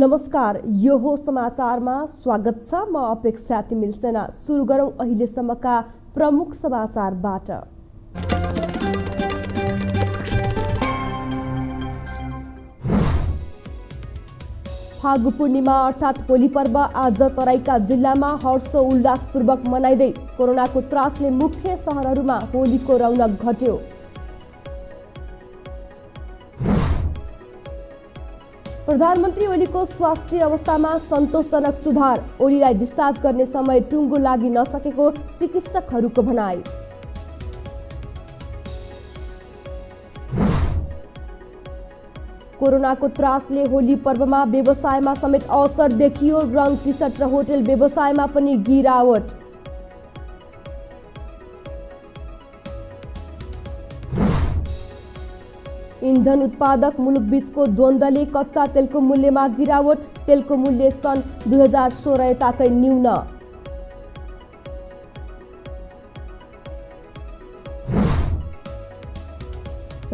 नमस्कार, यो हो समाचारमा स्वागत छ। म अपेक्षा तिमिल सेना। सुरु गरौं अहिलेसम्मका प्रमुख समाचारबाट। फागु पूर्णिमा अर्थात् होली पर्व आज तराईका जिल्लामा हर्षोल्लासपूर्वक मनाइँदै कोरोनाको त्रासले मुख्य शहरहरूमा होलीको रौनक घट्यो। प्रधानमन्त्री ओलीको स्वास्थ्य अवस्थामा सन्तोषजनक सुधार। ओलीलाई डिस्चार्ज गर्ने समय टुङ्गो लागि नसकेको चिकित्सकहरूको भनाइ। कोरोनाको त्रासले होली पर्वमा व्यवसायमा समेत असर देखियो। रङ टी सर्ट र होटल व्यवसायमा पनि गिरावट। इन्धन उत्पादक मुलुक बीचको द्वन्द्वले कच्चा तेलको मूल्यमा गिरावट। तेलको मूल्य सन् 2016 यताकै न्यून।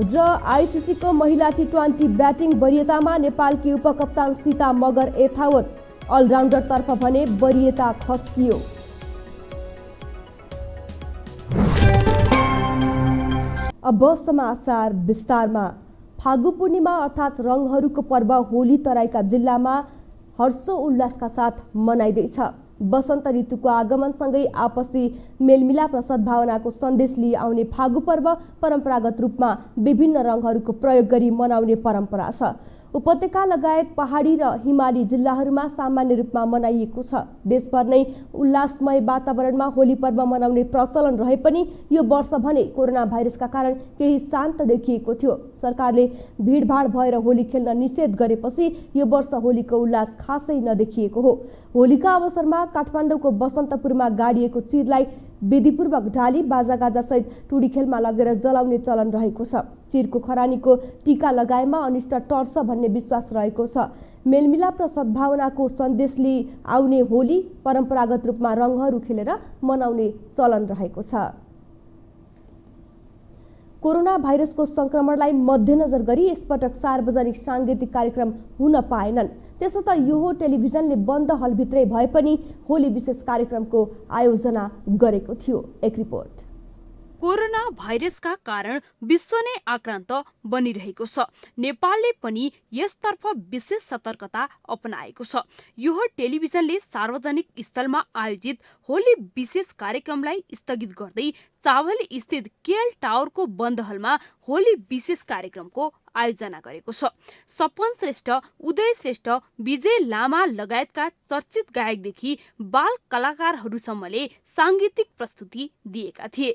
र आइसिसीको महिला टी20 ब्याटिङ वरियतामा नेपालकी उपकप्तान सीता मगर यथावत। अलराउन्डरतर्फ भने वरियता खस्कियो। अब समाचार विस्तारमा। फागु पूर्णिमा अर्थात् रङहरूको पर्व होली तराईका जिल्लामा हर्षोल्लासका साथ मनाइँदैछ। वसन्त ऋतुको आगमनसँगै आपसी मेलमिलाप र सद्भावनाको सन्देश लिई आउने फागु पर्व परम्परागत रूपमा विभिन्न रङहरूको प्रयोग गरी मनाउने परम्परा छ। उपत्यका लगायत पहाडी र हिमाली जिल्लाहरूमा सामान्य रूपमा मनाइएको छ। देशभर नै उल्लासमय वातावरणमा होली पर्व मनाउने प्रचलन रहे पनि यो वर्ष भने कोरोना भाइरसका कारण केही शान्त देखिएको थियो। सरकारले भिडभाड भएर होली खेल्न निषेध गरेपछि यो वर्ष होलीको उल्लास खासै नदेखिएको हो। होलीका अवसरमा काठमाडौँको बसन्तपुरमा गाडिएको चिरलाई विधिपूर्वक ढाली बाजागाजा सहित टुडी खेलमा लगेर जलाउने चलन रहेको छ। चिरको खरानीको टीका लगाएमा अनिष्ट टर्छ भन्ने विश्वास रहेको छ। मेलमिलाप र सद्भावनाको सन्देश लिई आउने होली परम्परागत रूपमा रङहरू खेलेर मनाउने चलन रहेको छ। कोरोना भाइरसको संक्रमणलाई मध्यनजर गरी यसपटक सार्वजनिक सांगीतिक कार्यक्रम हुन पाएनन्। त्यसो त यो हो टेलिभिजनले बन्द हलभित्रै भए पनि होली विशेष कार्यक्रमको आयोजना गरेको थियो। एक रिपोर्ट। कोरोना भाइरसका कारण विश्व नै आक्रान्त बनिरहेको छ। नेपालले पनि यसतर्फ विशेष सतर्कता अपनाएको छ। यो टेलिभिजनले सार्वजनिक स्थलमा आयोजित होली विशेष कार्यक्रमलाई स्थगित गर्दै चावल स्थित केएल टावरको बन्द हलमा होली विशेष कार्यक्रमको आयोजना गरेको छ। सपन श्रेष्ठ, उदय श्रेष्ठ, विजय लामा लगायतका चर्चित गायकदेखि बाल कलाकारहरूसम्मले सांगीतिक प्रस्तुति दिएका थिए।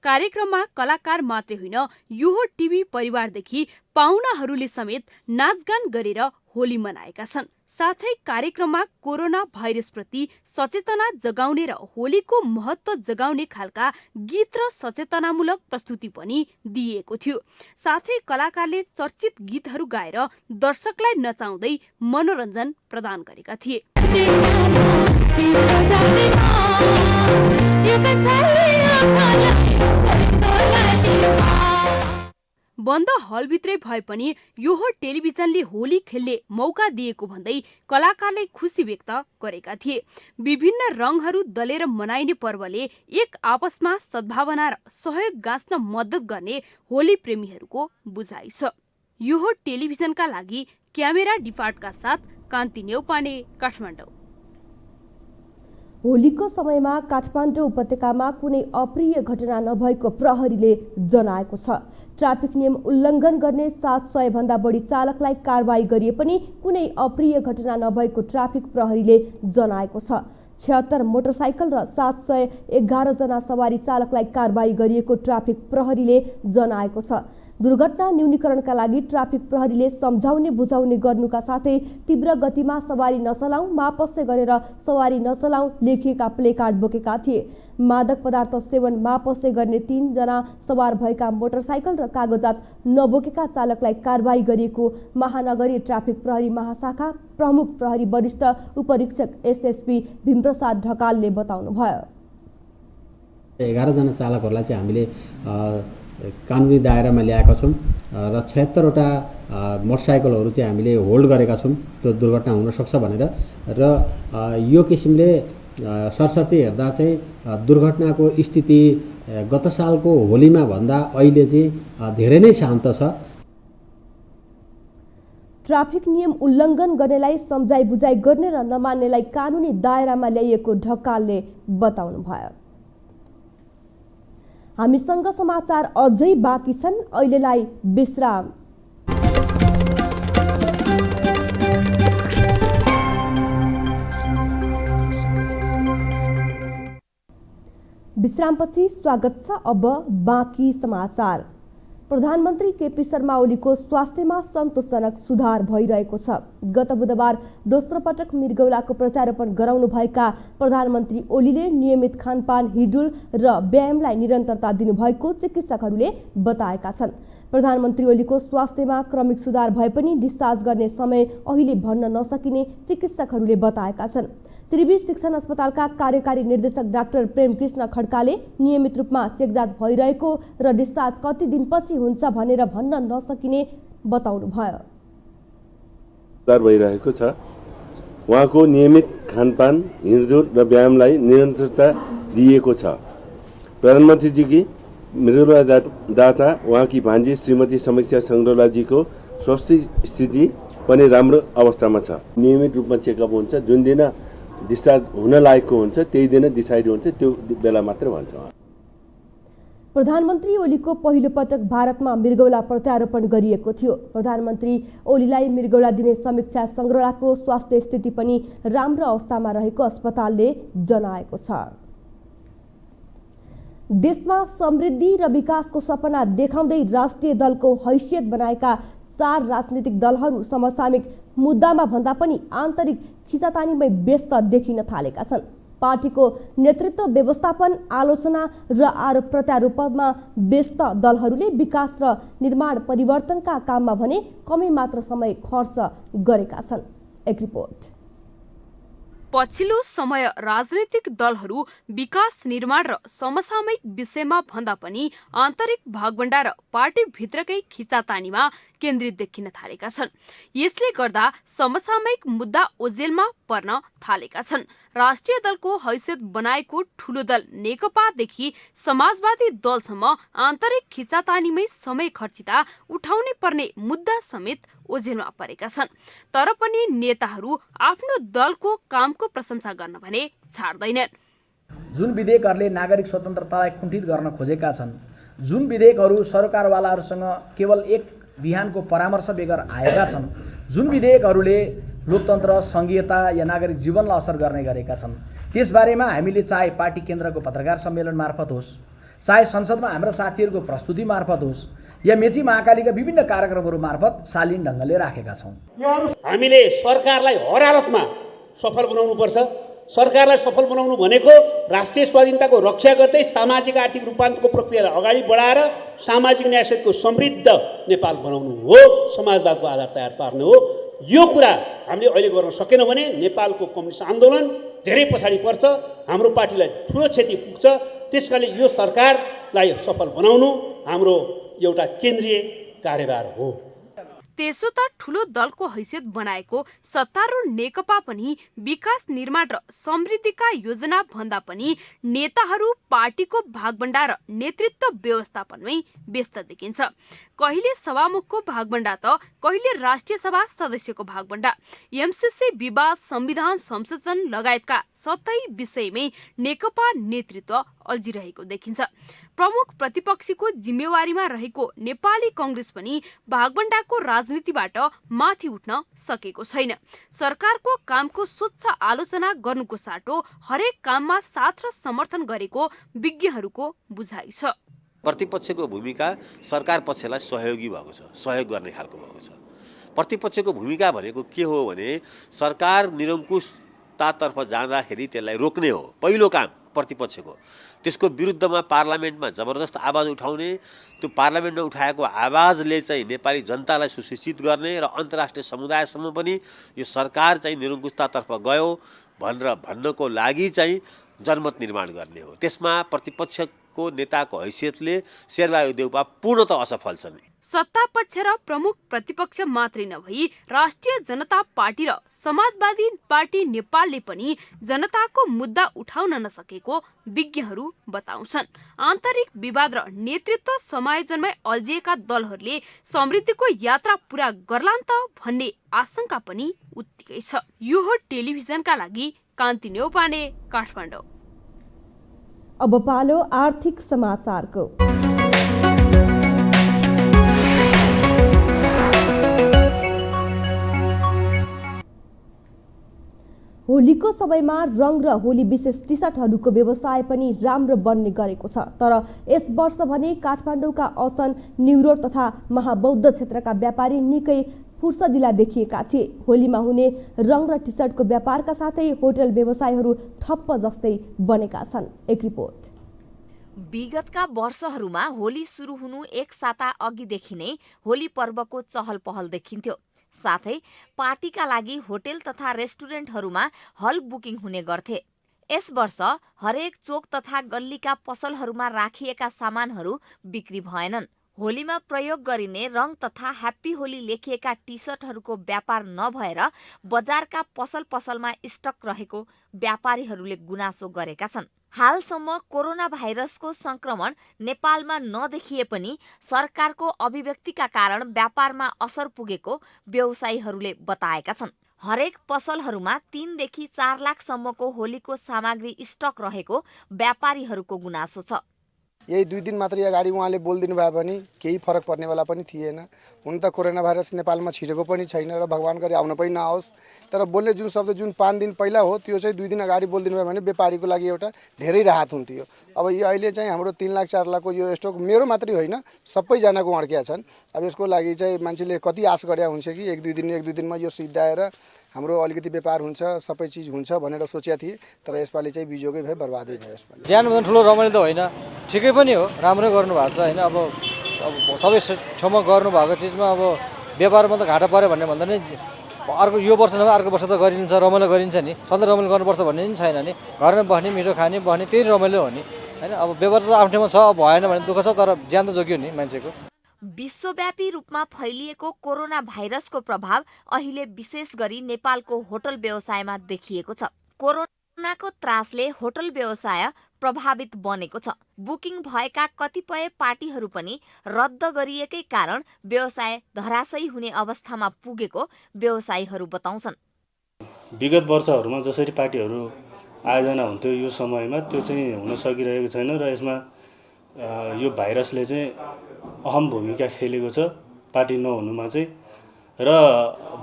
कार्यक्रममा कलाकार मात्रै होइन, यो टिभी परिवारदेखि पाहुनाहरूले समेत नाचगान गरेर होली मनाएका छन्। साथै कार्यक्रममा कोरोना भाइरस प्रति सचेतना जगाउने र होलीको महत्व जगाउने खालका गीत र सचेतनामूलक प्रस्तुति पनि दिएको थियो। साथै कलाकारले चर्चित गीतहरू गाएर दर्शकलाई नचाउँदै मनोरञ्जन प्रदान गरेका थिए। बन्द हलभित्रै भए पनि यो टेलिभिजनले होली खेल्ने मौका दिएको भन्दै कलाकारले खुसी व्यक्त गरेका थिए। विभिन्न रङहरू दलेर मनाइने पर्वले एक आपसमा सद्भावना र सहयोग गाँच्न मद्दत गर्ने होली प्रेमीहरूको बुझाइ छ। यो टेलिभिजनका लागि क्यामेरा डिपार्टका साथ कान्ति नेउपाने, काठमाडौँ। होलीको समयमा काठमाडौँ उपत्यकामा कुनै अप्रिय घटना नभएको प्रहरीले जनाएको छ। ट्राफिक नियम उल्लङ्घन गर्ने 700 भन्दा बढी चालकलाई कारबाही गरिए पनि कुनै अप्रिय घटना नभएको ट्राफिक प्रहरीले जनाएको छ। 76 मोटरसाइकल र 711 जना सवारी चालकलाई कारबाही गरिएको ट्राफिक प्रहरीले जनाएको छ। दुर्घटना न्यूनीकरणका लागि ट्राफिक प्रहरीले सम्झाउने बुझाउने गर्नुका साथै तीव्र गतिमा सवारी नचलाऊ, मापस्य गरेर सवारी नचलाऊ लेखिएका प्लेकार्ड बोकेका थिए। मादक पदार्थ सेवन मापस्य गर्ने 3 जना सवार भएका मोटरसाइकल र कागजात नबोकेका चालकलाई कारबाही गरिएको महानगरीय ट्राफिक प्रहरी महाशाखा प्रमुख प्रहरी वरिष्ठ उपरीक्षक एसएसपी भीमप्रसाद ढकालले बताउनुभयो। 11 जना चालकहरूलाई चाहिँ हामीले कानुनी दायरामा ल्याएका छौँ र 76 वटा मोटरसाइकलहरू चाहिँ हामीले होल्ड गरेका छौँ त्यो दुर्घटना हुन सक्छ भनेर। र यो किसिमले सरसर्ती हेर्दा चाहिँ दुर्घटनाको स्थिति गत सालको होलीमा भन्दा अहिले चाहिँ धेरै नै शान्त छ। ट्राफिक नियम उल्लङ्घन गर्नेलाई सम्झाइ बुझाइ गर्ने र नमान्नेलाई कानुनी दायरामा ल्याइएको ढकालले बताउनुभयो। हामीसँग समाचार अझै बाँकी छन्, अहिलेलाई विश्राम। विश्रामपछि स्वागत छ। अब बाँकी समाचार। प्रधानमन्त्री केपी शर्मा ओलीको स्वास्थ्यमा सन्तोषजनक सुधार भइरहेको छ। गत बुधबार दोस्रो पटक मृगौलाको प्रत्यारोपण गराउनु भएका प्रधानमन्त्री ओलीले नियमित खानपान, हिडुल र व्यायामलाई निरन्तरता दिनुभएको चिकित्सकहरूले बताएका छन्। प्रधानमन्त्री ओलीको स्वास्थ्यमा क्रमिक सुधार भए पनि डिस्चार्ज गर्ने समय अहिले भन्न नसकिने चिकित्सकहरूले बताएका छन्। त्रिवी शिक्षण अस्पतालका कार्यकारी निर्देशक डाक्टर प्रेमकृष्ण खड्काले नियमित रूपमा चेकजाँच भइरहेको र डिस्चार्ज कति दिनपछि हुन्छ भनेर भन्न नसकिने बताउनुभयो। सुधार भइरहेको छ। उहाँको नियमित खानपान, हिँडडुल र व्यायामलाई निरन्तरता दिएको छ। प्रधानमन्त्रीजीकी मृगौलादाता उहाँकी भान्जी श्रीमती समीक्षा सङ्ग्रौलाजीको स्वास्थ्य स्थिति पनि राम्रो अवस्थामा छ। नियमित रूपमा चेकअप हुन्छ। जुन दिन डिस्चार्ज हुन लागेको हुन्छ त्यही दिन डिसाइड हुन्छ, त्यो बेला मात्र भन्छ। प्रधानमन्त्री ओलीको पहिलो पटक भारतमा मृगौला प्रत्यारोपण गरिएको थियो। प्रधानमन्त्री ओलीलाई मृगौला दिने समीक्षा सङ्ग्रौलाको स्वास्थ्य स्थिति पनि राम्रो अवस्थामा रहेको अस्पतालले जनाएको छ। देशमा समृद्धि र विकासको सपना देखाउँदै राष्ट्रिय दलको हैसियत बनाएका 4 राजनीतिक दलहरू समसामयिक मुद्दामा भन्दा पनि आन्तरिक खिचातानीमै व्यस्त देखिन थालेका छन्। पार्टीको नेतृत्व व्यवस्थापन, आलोचना र आरोप प्रत्यारोपणमा व्यस्त दलहरूले विकास र निर्माण परिवर्तनका काममा भने कमै मात्र समय खर्च गरेका छन्। एक रिपोर्ट। पछिल्लो समय राजनैतिक दलहरू विकास निर्माण र समसामयिक विषयमा भन्दा पनि आन्तरिक भागभण्डा र पार्टीभित्रकै खिचातानीमा केन्द्रित देखिन थालेका छन्। यसले गर्दा समसामयिक मुद्दा ओझेलमा पर्न थालेका छन्। राष्ट्रिय दलको हैसियत बनाएको ठूलो दल नेकपादेखि समाजवादी दलसम्म आन्तरिक खिचातानीमै समय खर्चिँदा उठाउनै पर्ने मुद्दा समेत ओझेलमा परेका छन्। तर पनि नेताहरू आफ्नो दलको कामको प्रशंसा गर्न भने छाड्दैनन्। जुन विधेयकहरूले नागरिक स्वतन्त्रतालाई कुण्ठित गर्न खोजेका छन्, जुन विधेयकहरू सरकारवालाहरूसँग केवल एक बिहानको परामर्श बेगर आएका छन्, जुन विधेयकहरूले लोकतन्त्र, संघीयता या नागरिक जीवनलाई असर गर्ने गरेका छन्, त्यसबारेमा हामीले चाहे पार्टी केन्द्रको पत्रकार सम्मेलन मार्फत होस्, चाहे संसदमा हाम्रा साथीहरूको प्रस्तुति मार्फत होस् या मेची महाकालीका विभिन्न कार्यक्रमहरू मार्फत शालीन ढङ्गले राखेका छौँ। हामीले सरकारलाई हर हालतमा सफल बनाउनुपर्छ। सरकारलाई सफल बनाउनु भनेको राष्ट्रिय स्वाधीनताको रक्षा गर्दै सामाजिक आर्थिक रूपान्तरणको प्रक्रियालाई अगाडि बढाएर सामाजिक न्यायसहितको समृद्ध नेपाल बनाउनु हो, समाजवादको आधार तयार पार्नु हो। यो कुरा हामीले अहिले गर्न सकेनौँ भने नेपालको कम्युनिस्ट आन्दोलन धेरै पछाडि पर्छ, हाम्रो पार्टीलाई ठुलो क्षति पुग्छ। त्यसकारणले यो सरकारलाई सफल बनाउनु हाम्रो एउटा केन्द्रीय कार्यभार हो। त्यसो त ठूलो दलको हैसियत बनाएको सत्तारूढ नेकपा पनि विकास निर्माण र समृद्धिका योजना भन्दा पनि नेताहरू पार्टीको भागभण्डा र नेतृत्व व्यवस्थापनमै व्यस्त देखिन्छ। कहिले सभामुखको भागभण्डा त कहिले राष्ट्रिय सभा सदस्यको भागभण्डा, एमसीसी विवाद, संविधान संशोधन लगायतका सतै विषयमै नेकपा नेतृत्व अल्झिरहेको देखिन्छ। प्रमुख प्रतिपक्षीको जिम्मेवारीमा रहेको नेपाली कांग्रेस पनि भागभण्डाको राजनीतिबाट माथि उठ्न सकेको छैन। सरकारको कामको स्वच्छ आलोचना गर्नुको साटो हरेक काममा साथ र समर्थन गरेको विज्ञहरूको बुझाइ छ। प्रतिपक्षको भूमिका सरकार पक्षलाई सहयोगी भएको छ, सहयोग गर्ने खालको भएको छ। प्रतिपक्षको भूमिका भनेको के हो भने सरकार निरङ्कुशतातर्फ जाँदाखेरि त्यसलाई रोक्ने हो पहिलो काम प्रतिपक्षको। त्यसको विरुद्धमा पार्लियामेन्टमा जबरजस्त आवाज उठाउने, त्यो पार्लियामेन्टमा उठाएको आवाजले चाहिँ नेपाली जनतालाई सुशिक्षित गर्ने र अन्तर्राष्ट्रिय समुदायसम्म पनि यो सरकार चाहिँ निरङ्कुशतातर्फ गयो भनेर भन्नको लागि चाहिँ जनमत निर्माण गर्ने हो। त्यसमा प्रतिपक्षको नेताको हैसियतले शेरबहादुर देउपा पूर्णतः असफल छन्। सत्ता पक्ष र प्रमुख प्रतिपक्ष मात्रै नभई राष्ट्रिय जनता पार्टी र समाजवादी पार्टी नेपालले पनि जनताको मुद्दा उठाउन नसकेको विज्ञहरू बताउँछन्। आन्तरिक विवाद र नेतृत्व समायोजनमै अल्झिएका दलहरूले समृद्धिको यात्रा पूरा गर्लान् त भन्ने आशंका पनि उत्तिकै छ। यो हो टेलिभिजनका लागि कान्ति नेउपाने, काठमाडौँ। अब पालो आर्थिक समाचारको। होलीको समयमा रङ र होली विशेष टी सर्टहरूको व्यवसाय पनि राम्रो बन्ने गरेको छ। तर यस वर्ष भने काठमाडौँका असन, न्युरोड तथा महाबौद्ध क्षेत्रका व्यापारी निकै फुर्सदिला देखिएका थिए। होलीमा हुने रङ र टी सर्टको व्यापारका साथै होटल व्यवसायहरू ठप्प जस्तै बनेका छन्। एक रिपोर्ट। विगतका वर्षहरूमा होली सुरु हुनु एक साता अघिदेखि नै होली पर्वको चहल पहल देखिन्थ्यो। साथै पार्टीका लागि होटल तथा रेस्टुरेन्टहरूमा हल बुकिङ हुने गर्थे। यस वर्ष हरेक चोक तथा गल्लीका पसलहरूमा राखिएका सामानहरू बिक्री भएनन्। होलीमा प्रयोग गरिने रङ तथा ह्याप्पी होली लेखिएका टी सर्टहरूको व्यापार नभएर बजारका पसल पसलमा स्टक रहेको व्यापारीहरूले गुनासो गरेका छन्। हालसम्म कोरोना भाइरसको संक्रमण नेपालमा नदेखिए पनि सरकारको अभिव्यक्तिका कारण व्यापारमा असर पुगेको व्यवसायीहरूले बताएका छन्। हरेक पसलहरूमा 3 देखि 4 लाखसम्मको होलीको सामग्री स्टक रहेको व्यापारीहरूको गुनासो छ। यही 2 दिन मात्रै अगाडि उहाँले बोलिदिनु भए पनि केही फरक पर्नेवाला पनि थिएन। हुन त कोरोना भाइरस नेपालमा छिरेको पनि छैन र भगवान गरी आउन पनि नआओस्। तर बोल्ने जुन शब्द जुन 5 दिन पहिला हो त्यो चाहिँ 2 दिन अगाडि बोलिदिनु भयो भने व्यापारीको लागि एउटा धेरै राहत हुन्थ्यो। अब यो अहिले चाहिँ हाम्रो 3 लाख 4 लाखको यो स्टक मेरो मात्रै होइन सबैजनाको अड्किया छन्। अब यसको लागि चाहिँ मान्छेले कति आश गरे हुन्छ कि 1-2 दिनमा यो सिद्धाएर हाम्रो अलिकति व्यापार हुन्छ, सबै चिज हुन्छ भनेर सोचेका थिए। तर यसपालि चाहिँ बिजोगै भयो, बर्बादै भयो। यसपालि ज्यान भन्दा ठुलो रमाइलो त होइन, ठिकै पनि हो, राम्रै गर्नुभएको छ होइन। अब सबै ठाउँमा गर्नुभएको चिजमा अब व्यापारमा त घाटा पऱ्यो भन्ने भन्दा नि अर्को यो वर्ष नभए अर्को वर्ष त गरिन्छ, रमाइलो गरिन्छ नि। सधैँ रमाइलो गर्नुपर्छ भन्ने नि छैन नि। घरमा बस्ने, मिठो खाने, बस्ने त्यही रमाइलो हो नि होइन। अब व्यापार त आफ्नो ठाउँमा छ, भएन भने दुःख छ, तर ज्यान त जोग्यो नि मान्छेको। विश्वव्यापी रूपमा फैलिएको कोरोना भाइरसको प्रभाव अहिले विशेष गरी नेपालको होटल व्यवसायमा देखिएको छ। कोरोनाको त्रासले होटल व्यवसाय प्रभावित बनेको छ। बुकिङ भएका कतिपय पार्टीहरू पनि रद्द गरिएकै कारण व्यवसाय धराशयी हुने अवस्थामा पुगेको व्यवसायीहरू बताउँछन्। विगत वर्षहरूमा जसरी पार्टीहरू आयोजना हुन्थ्यो यो समयमा त्यो चाहिँ हुन सकिरहेको छैन र यसमा यो भाइरसले चाहिँ अहम भूमिका खेलेको छ पार्टी नहुनुमा चाहिँ। र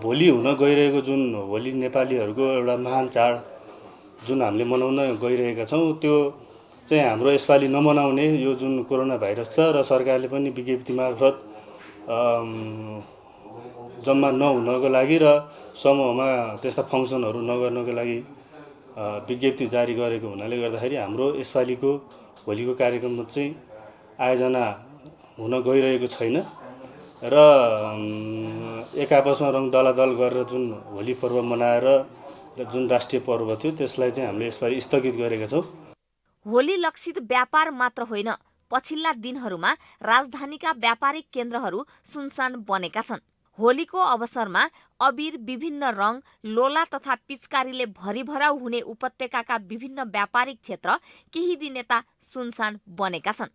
भोलि हुन गइरहेको जुन होली नेपालीहरूको एउटा महान चाड जुन हामीले मनाउन गइरहेका छौँ त्यो चाहिँ हाम्रो यसपालि नमनाउने यो जुन कोरोना भाइरस छ र सरकारले पनि विज्ञप्ति मार्फत जम्मा नहुनको लागि र समूहमा त्यस्ता फङ्सनहरू नगर्नको लागि विज्ञप्ति जारी गरेको हुनाले गर्दाखेरि हाम्रो यसपालिको होलीको कार्यक्रम चाहिँ आयोजना हुन गइरहेको छैन र एक आपसमा रङ दलादल गरेर जुन होली पर्व मनाएर र जुन राष्ट्रिय पर्व थियो त्यसलाई चाहिँ हामीले यसपालि स्थगित गरेका छौँ। होली लक्षित व्यापार मात्र होइन, पछिल्ला दिनहरूमा राजधानीका व्यापारिक केन्द्रहरू सुनसान बनेका छन्। होलीको अवसरमा अबीर, विभिन्न रङ, लोला तथा पिचकारीले भरिभराउ हुने उपत्यकाका विभिन्न व्यापारिक क्षेत्र केही दिन यता सुनसान बनेका छन्।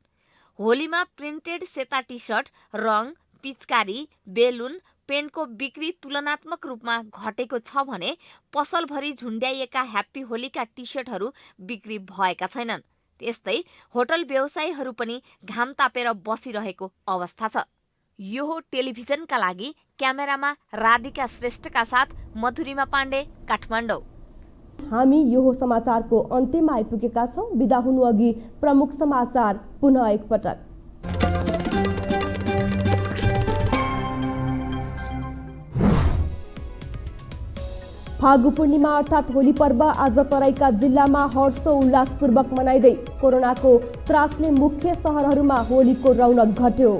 होलीमा प्रिन्टेड सेता टी सर्ट, रङ, पिचकारी, बेलुन, पेनको बिक्री तुलनात्मक रूपमा घटेको छ भने पसलभरि झुन्ड्याइएका ह्याप्पी होलीका टी सर्टहरू बिक्री भएका छैनन्। त्यस्तै होटल व्यवसायीहरू पनि घाम तापेर बसिरहेको अवस्था छ। यो हो टेलिभिजनका लागि क्यामेरामा राधिका श्रेष्ठका साथ मधुरिमा पाण्डे, काठमाडौँ। हामी यो हो समाचारको अन्त्यमा आइपुगेका छौँ। बिदा हुनु अघि प्रमुख समाचार पुनः एकपटक। फागु पूर्णिमा अर्थात् होली पर्व आज तराईका जिल्लामा हर्षोल्लासपूर्वक मनाइँदै कोरोनाको त्रासले मुख्य सहरहरूमा होलीको रौनक घट्यो।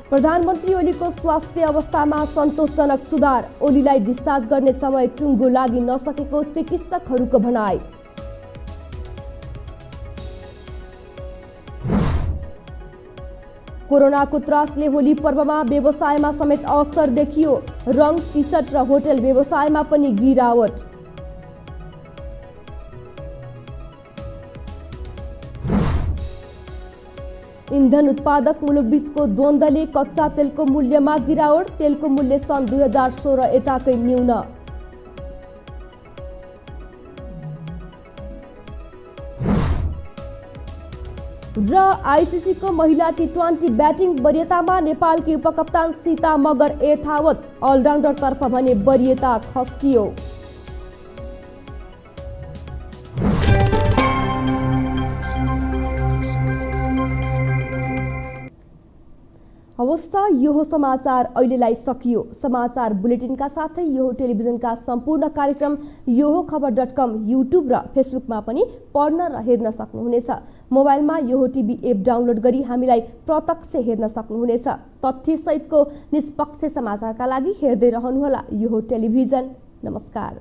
प्रधानमन्त्री ओलीको स्वास्थ्य अवस्थामा सन्तोषजनक सुधार। ओलीलाई डिस्चार्ज गर्न समय टुङ्गो लागि नसकेको चिकित्सकहरूको भनाइ। कोरोनाको त्रासले होली पर्वमा व्यवसायमा समेत असर देखियो। रङ, टी सर्ट र होटल व्यवसायमा पनि गिरावट। इन्धन उत्पादक मुलुकबीचको द्वन्द्वले कच्चा तेलको मूल्यमा गिरावट। तेलको मूल्य सन् 2016 यताकै न्यून। र आइसिसीको महिला टी20 ब्याटिङ वरियतामा नेपालकी उपकप्तान सीता मगर यथावत। अलराउन्डरतर्फ भने वरियता खस्कियो। अवस्था यो हो समाचार अहिलेलाई सकियो। समाचार बुलेटिनका साथै यो टेलिभिजनका सम्पूर्ण कार्यक्रम यो खबर.com युट्युब र फेसबुकमा पनि पढ्न र हेर्न सक्नुहुनेछ। मोबाइलमा यो टिभी एप डाउनलोड गरी हामीलाई प्रत्यक्ष हेर्न सक्नुहुनेछ। तथ्यसहितको निष्पक्ष समाचारका लागि हेर्दै रहनुहोला यो टेलिभिजन। नमस्कार।